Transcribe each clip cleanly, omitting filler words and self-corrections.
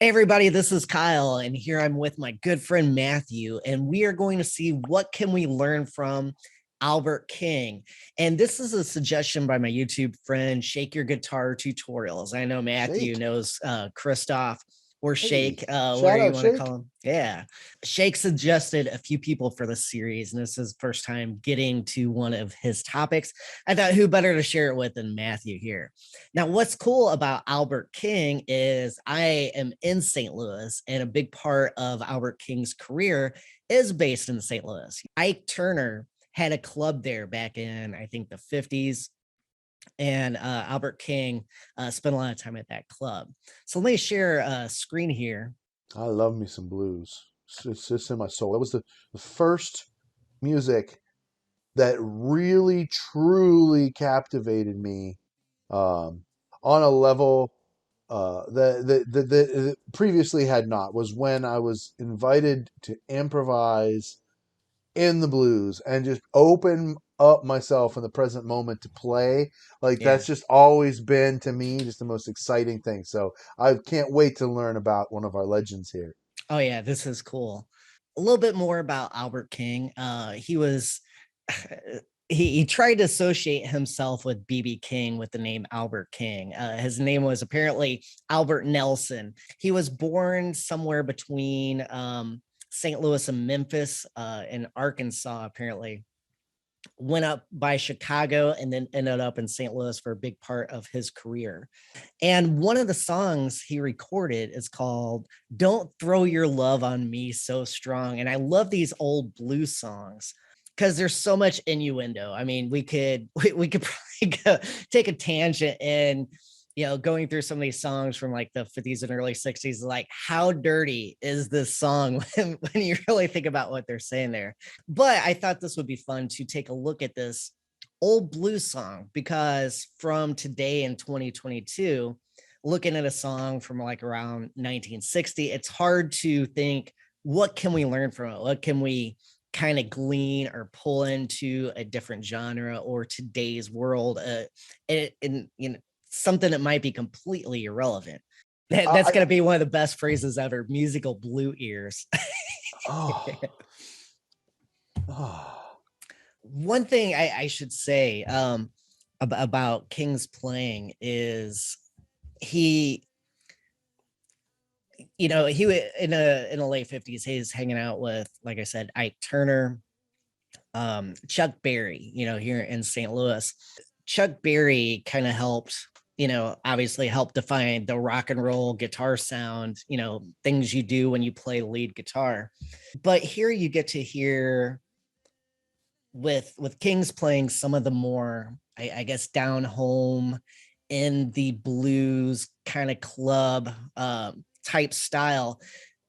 Hey everybody, this is Kyle, and here I'm with my good friend Matthew, and we are going to see what can we learn from Albert King. And this is a suggestion by my YouTube friend, Shake Your Guitar Tutorials. I know Matthew Shake. knows Christoph or Shake, Hey, whatever shout you out want to Shake. call him. Yeah. Shake suggested a few people for the series, and this is first time getting to one of his topics. I thought who better to share it with than Matthew here. Now, what's cool about Albert King is I am in St. Louis, and a big part of Albert King's career is based in St. Louis. Ike Turner had a club there back in, I think, the 50s. And Albert King spent a lot of time at that club. So let me share a screen here. I love me some blues. It's just in my soul. That was the first music that really, truly captivated me um, on a level that previously had not. Was when I was invited to improvise in the blues and just open up myself in the present moment to play. Like Yeah. that's just always been to me just the most exciting thing. So I can't wait to learn about one of our legends here. Oh, yeah. This is cool. A little bit more about Albert King. He was he tried to associate himself with BB King with the name Albert King. His name was apparently Albert Nelson. He was born somewhere between St. Louis and Memphis in Arkansas, apparently. Went up by Chicago and then ended up in St. Louis for a big part of his career. And one of the songs he recorded is called Don't Throw Your Love on Me So Strong. And I love these old blues songs because there's so much innuendo. I mean, we could probably take a tangent and going through some of these songs from like the 50s and early 60s, like how dirty is this song when you really think about what they're saying there. But I thought this would be fun to take a look at this old blues song because from today in 2022, looking at a song from like around 1960, it's hard to think what can we learn from it? What can we kind of glean or pull into a different genre or today's world? And something that might be completely irrelevant. That's I going to be one of the best phrases ever, musical blue ears. oh, oh. One thing I should say about King's playing is he, he in the late 50s, he's hanging out with, like I said, Ike Turner, Chuck Berry, here in St. Louis. Chuck Berry kind of helped, obviously help define the rock and roll guitar sound, things you do when you play lead guitar. But here you get to hear with Kings playing some of the more, I guess, down home in the blues kind of club type style,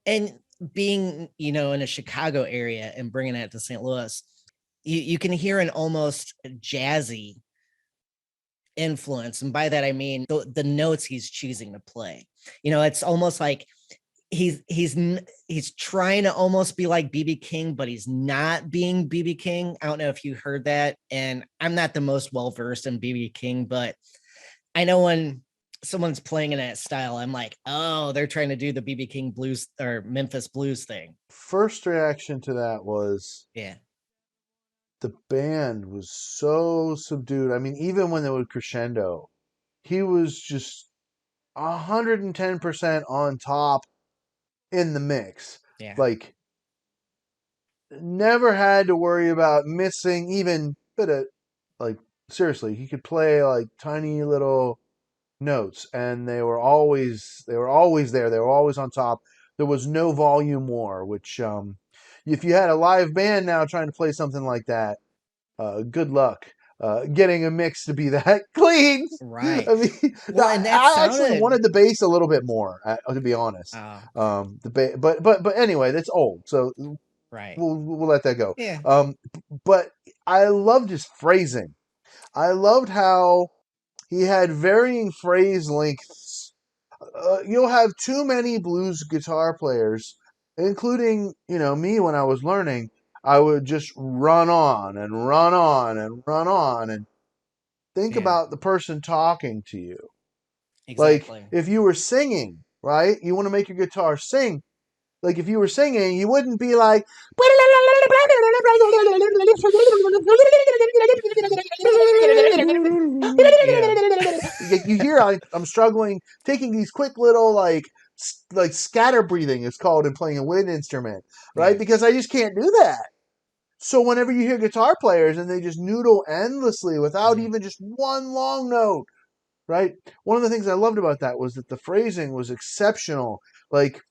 and being in a Chicago area and bringing it to St. Louis, you can hear an almost jazzy influence, and by that I mean the notes he's choosing to play. It's almost like he's trying to almost be like BB King, but he's not being BB King. I don't know if you heard that, and I'm not the most well versed in BB King, but I know when someone's playing in that style, I'm like, oh, they're trying to do the BB King blues or Memphis blues thing. First reaction to that was Yeah, the band was so subdued. I mean, even when they would crescendo, he was just 110% on top in the mix. yeah, Like never had to worry about missing even bit of like seriously, he could play like tiny little notes and they were always there. They were always on top. There was no volume war, which if you had a live band now trying to play something like that, good luck getting a mix to be that clean. right. I mean, Well, and that I actually sounded wanted the bass a little bit more, to be honest. uh But anyway, that's old, so right. we'll let that go. Yeah, But I loved his phrasing. I loved how he had varying phrase lengths. You'll have too many blues guitar players, including me when I was learning. I would just run on and run on and run on and think yeah, about the person talking to you. Like exactly. if you were singing. right? You want to make your guitar sing. Like if you were singing, you wouldn't be like Yeah. you hear I'm struggling taking these quick little like scatter breathing is called in playing a wind instrument, right? Yeah. Because I just can't do that. So whenever you hear guitar players and they just noodle endlessly without Mhm. even just one long note, right? One of the things I loved about that was that the phrasing was exceptional. Like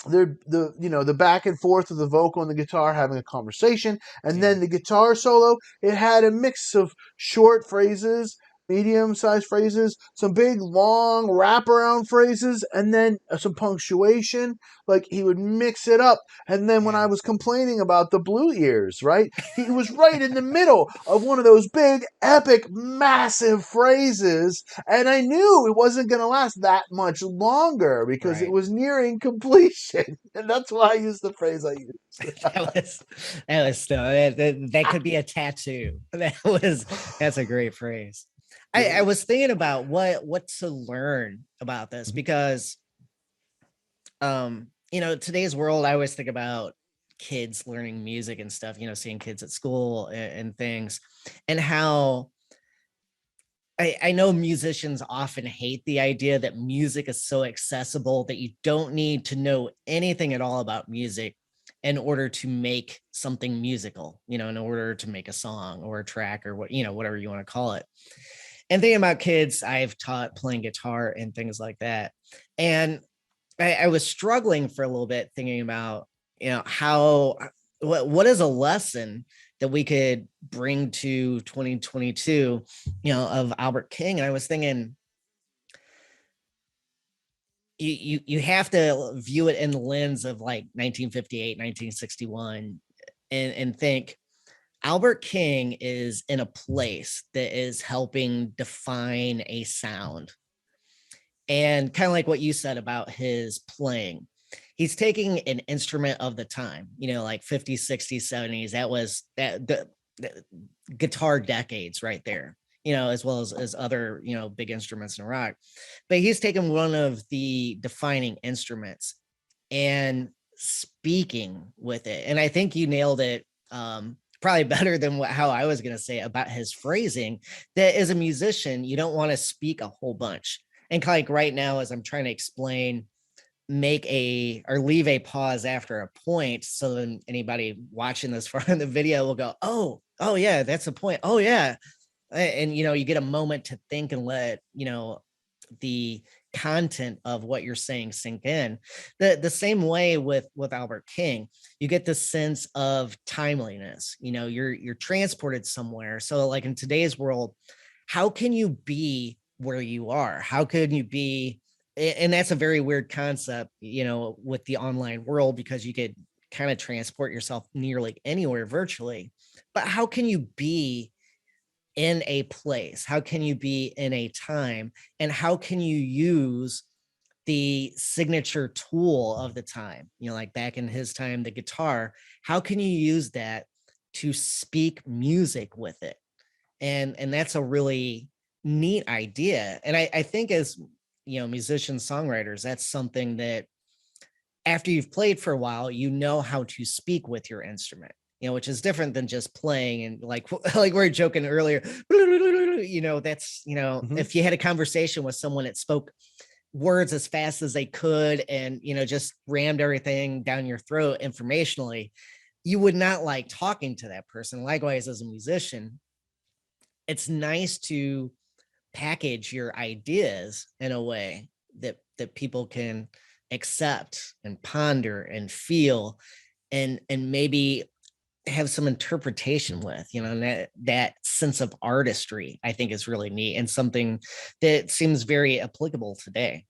the back and forth of the vocal and the guitar having a conversation, and Yeah. then the guitar solo, it had a mix of short phrases, medium sized phrases, some big long wraparound phrases, and then some punctuation. Like he would mix it up. And then when I Yeah. was complaining about the blue ears, right, he was right in the middle of one of those big epic massive phrases, and I knew it wasn't going to last that much longer because it Right. was nearing completion. And that's why I used the phrase I used. That was still that could be a tattoo. That's a great phrase. I was thinking about what to learn about this because today's world, I always think about kids learning music and stuff, seeing kids at school and things, and how I know musicians often hate the idea that music is so accessible that you don't need to know anything at all about music in order to make something musical, in order to make a song or a track or whatever you want to call it. And thinking about kids, I've taught playing guitar and things like that. And I was struggling for a little bit thinking about, how what is a lesson that we could bring to 2022, of Albert King. And I was thinking you have to view it in the lens of like 1958, 1961, and think Albert King is in a place that is helping define a sound. And kind of like what you said about his playing, he's taking an instrument of the time, like 50s, 60s, 70s. That was the guitar decades right there, as well as other, big instruments in rock. But he's taken one of the defining instruments and speaking with it. And I think you nailed it, probably better than how I was going to say about his phrasing. That as a musician, you don't want to speak a whole bunch. And like right now, as I'm trying to explain, make a or leave a pause after a point, so then anybody watching this far in the video will go, oh yeah, that's a point. Oh yeah. And you get a moment to think and let the content of what you're saying sink in. The same way with Albert King, you get the sense of timeliness. You're transported somewhere. So like in today's world, how can you be where you are? How could you be? And that's a very weird concept, with the online world, because you could kind of transport yourself nearly anywhere virtually. But how can you be in a place? How can you be in a time? And how can you use the signature tool of the time? Like back in his time, the guitar. How can you use that to speak music with it? And that's a really neat idea. And I think as musicians, songwriters, that's something that after you've played for a while, how to speak with your instrument, which is different than just playing. And like like we were joking earlier, that's Mm-hmm. if you had a conversation with someone that spoke words as fast as they could and just rammed everything down your throat informationally, you would not like talking to that person. Likewise, as a musician, it's nice to package your ideas in a way that people can accept and ponder and feel and maybe have some interpretation with, and that sense of artistry, I think, is really neat and something that seems very applicable today.